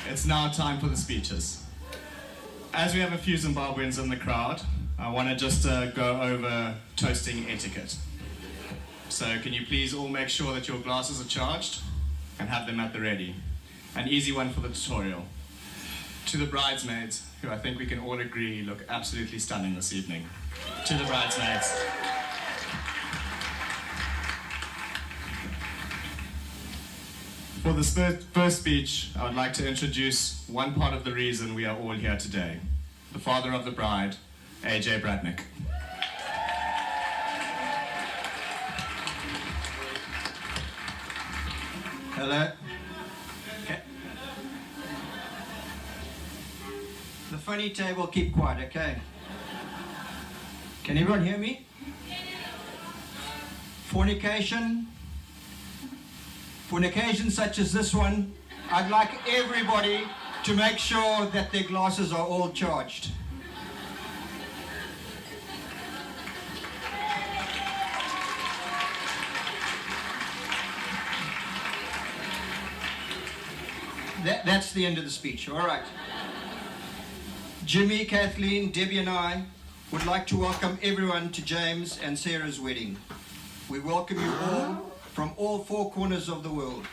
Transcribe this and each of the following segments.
It's now time for the speeches. As we have a few Zimbabweans in the crowd, I want to just go over toasting etiquette. So can you please all make sure that your glasses are charged and have them at the ready. An easy one for the tutorial. To the bridesmaids, who I think we can all agree look absolutely stunning this evening. To the bridesmaids. For this first speech, I would like to introduce one part of the reason we are all here today. The father of the bride, AJ Bradnick. Hello. Okay. The funny table, keep quiet, okay? Can everyone hear me? Fornication. For an occasion such as this one, I'd like everybody to make sure that their glasses are all charged. That's the end of the speech, all right. Jimmy, Kathleen, Debbie and I would like to welcome everyone to James and Sarah's wedding. We welcome you all from all four corners of the world.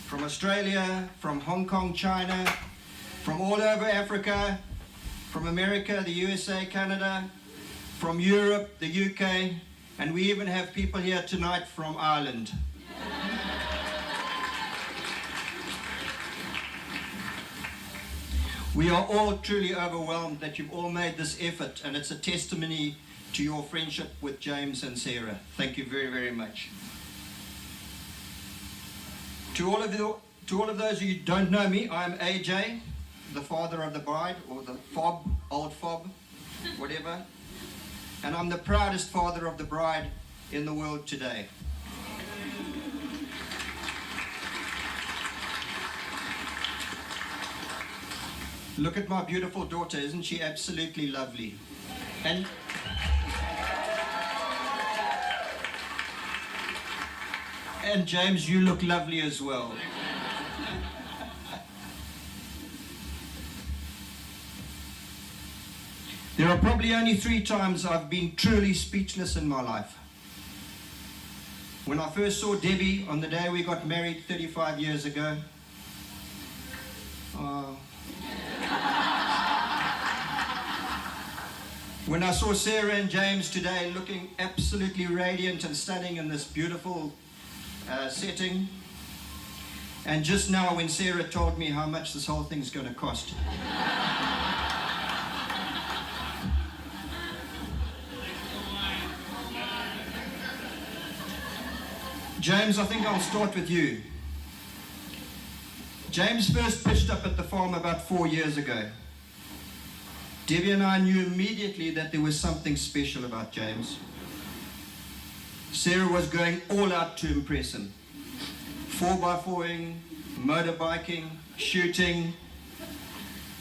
From Australia, from Hong Kong, China, from all over Africa, from America, the USA, Canada, from Europe, the UK, and we even have people here tonight from Ireland. We are all truly overwhelmed that you've all made this effort, and it's a testimony to your friendship with James and Sarah. Thank you very, very much. To all of those who don't know me, I'm AJ, the father of the bride, or the fob, old fob, whatever. And I'm the proudest father of the bride in the world today. Look at my beautiful daughter, isn't she absolutely lovely? And James, you look lovely as well. There are probably only 3 times I've been truly speechless in my life. When I first saw Debbie on the day we got married 35 years ago. When I saw Sarah and James today looking absolutely radiant and stunning in this beautiful setting. And just now when Sarah told me how much this whole thing's going to cost. James, I think I'll start with you. James first pitched up at the farm about 4 years ago. Debbie and I knew immediately that there was something special about James. Sarah was going all out to impress him. 4x4ing, motorbiking, shooting.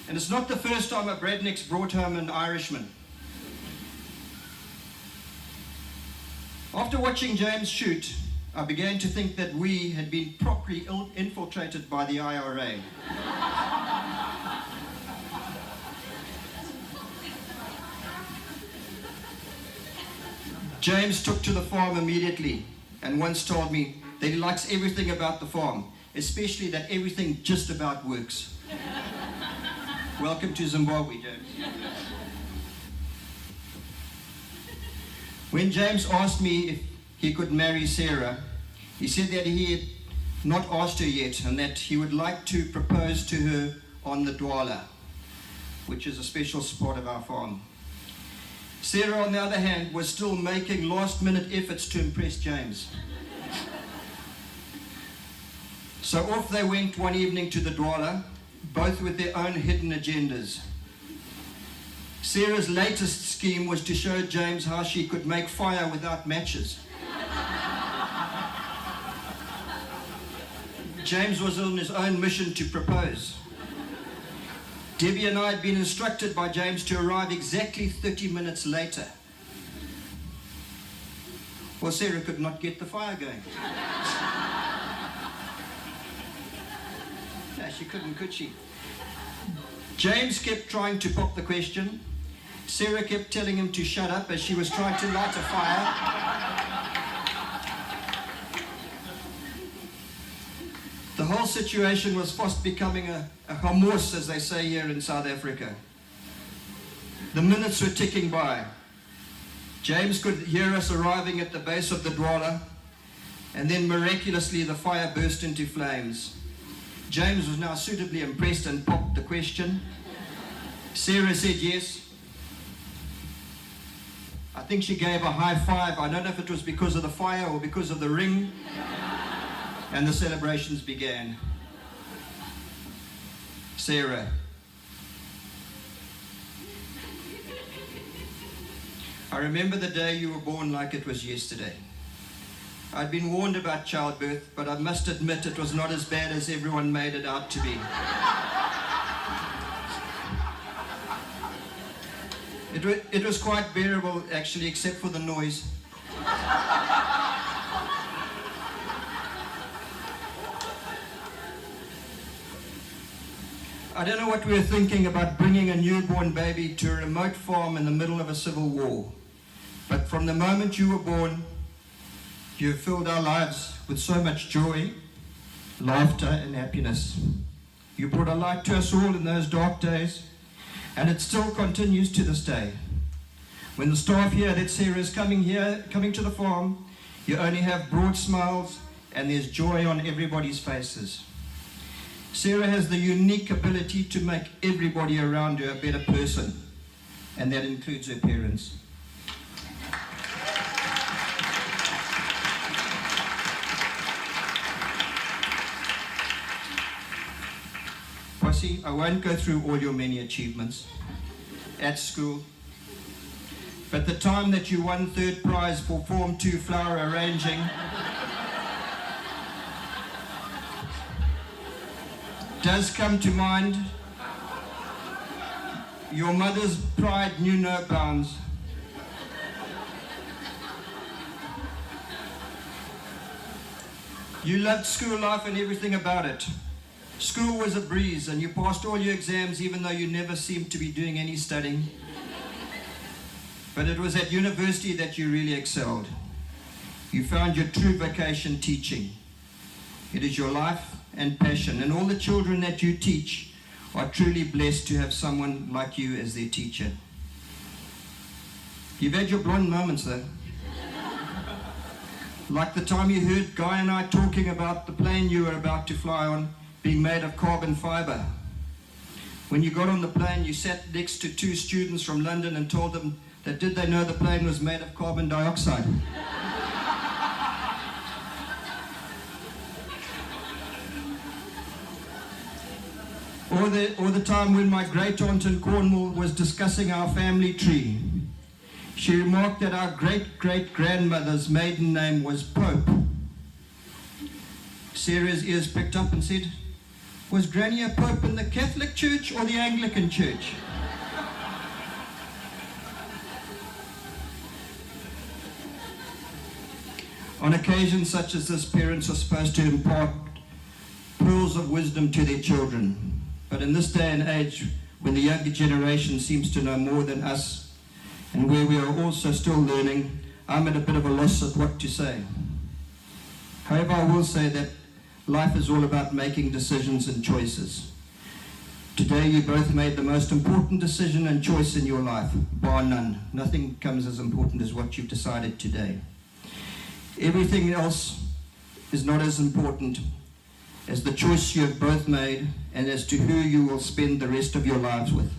And it's not the first time a Bradnick's brought home an Irishman. After watching James shoot, I began to think that we had been properly infiltrated by the IRA. James took to the farm immediately and once told me that he likes everything about the farm, especially that everything just about works. Welcome to Zimbabwe, James. When James asked me if he could marry Sarah, he said that he had not asked her yet and that he would like to propose to her on the Dwala, which is a special spot of our farm. Sarah, on the other hand, was still making last-minute efforts to impress James. So off they went one evening to the Dwala, both with their own hidden agendas. Sarah's latest scheme was to show James how she could make fire without matches. James was on his own mission to propose. Debbie and I had been instructed by James to arrive exactly 30 minutes later. Well, Sarah could not get the fire going. she couldn't, could she? James kept trying to pop the question. Sarah kept telling him to shut up as she was trying to light a fire. The whole situation was fast becoming a hamors, as they say here in South Africa. The minutes were ticking by. James could hear us arriving at the base of the dwala, and then miraculously the fire burst into flames. James was now suitably impressed and popped the question. Sarah said yes. I think she gave a high five. I don't know if it was because of the fire or because of the ring. And the celebrations began. Sarah. I remember the day you were born like it was yesterday. I'd been warned about childbirth, but I must admit it was not as bad as everyone made it out to be. It was quite bearable, actually, except for the noise. I don't know what we were thinking about bringing a newborn baby to a remote farm in the middle of a civil war. But from the moment you were born, you have filled our lives with so much joy, laughter, and happiness. You brought a light to us all in those dark days, and it still continues to this day. When the staff hear that Sarah is coming to the farm, you only have broad smiles, and there's joy on everybody's faces. Sarah has the unique ability to make everybody around her a better person, and that includes her parents. Posse, I won't go through all your many achievements at school, but the time that you won 3rd prize for Form 2 flower arranging does come to mind. Your mother's pride knew no bounds. You loved school life and everything about it. School was a breeze, and you passed all your exams even though you never seemed to be doing any studying. But it was at university that you really excelled. You found your true vocation teaching. It is your life and passion, and all the children that you teach are truly blessed to have someone like you as their teacher. You've had your blonde moments though. Like the time you heard Guy and I talking about the plane you were about to fly on being made of carbon fiber. When you got on the plane, you sat next to 2 students from London and told them that did they know the plane was made of carbon dioxide. Or the time when my great-aunt in Cornwall was discussing our family tree. She remarked that our great-great-grandmother's maiden name was Pope. Sarah's ears picked up and said, "Was Granny a Pope in the Catholic Church or the Anglican Church?" On occasions such as this, parents are supposed to impart pearls of wisdom to their children. But in this day and age, when the younger generation seems to know more than us, and where we are also still learning, I'm at a bit of a loss at what to say. However, I will say that life is all about making decisions and choices. Today, you both made the most important decision and choice in your life, bar none. Nothing comes as important as what you've decided today. Everything else is not as important as the choice you have both made and as to who you will spend the rest of your lives with.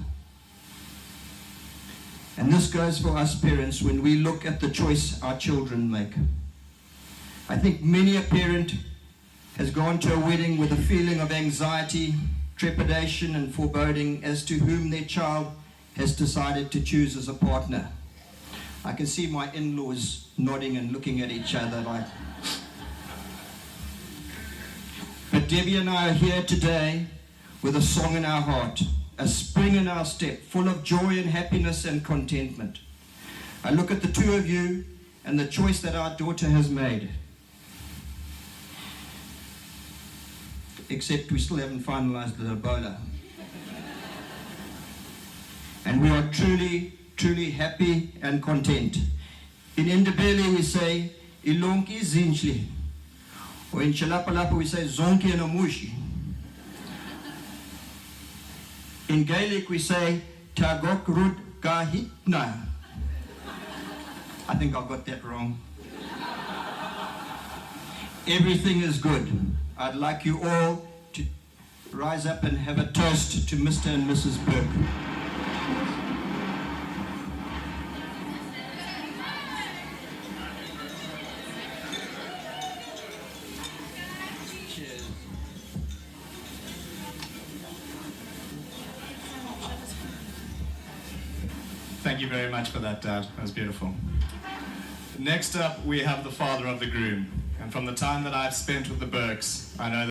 And this goes for us parents when we look at the choice our children make. I think many a parent has gone to a wedding with a feeling of anxiety, trepidation, and foreboding as to whom their child has decided to choose as a partner. I can see my in-laws nodding and looking at each other like. But Debbie and I are here today with a song in our heart, a spring in our step, full of joy and happiness and contentment. I look at the two of you and the choice that our daughter has made. except we still haven't finalized the Ebola. And we are truly, truly happy and content. In Ndebele we say, Ilonki zinchli. Or in Chilapalapa we say, Zonki enomushi. In Gaelic we say, Tagok rud kahitna. I think I got that wrong. Everything is good. I'd like you all to rise up and have a toast to Mr. and Mrs. Burke. Cheers. Thank you very much for that, Dad. That was beautiful. Next up, we have the father of the groom. And from the time that I've spent with the Burkes, I know that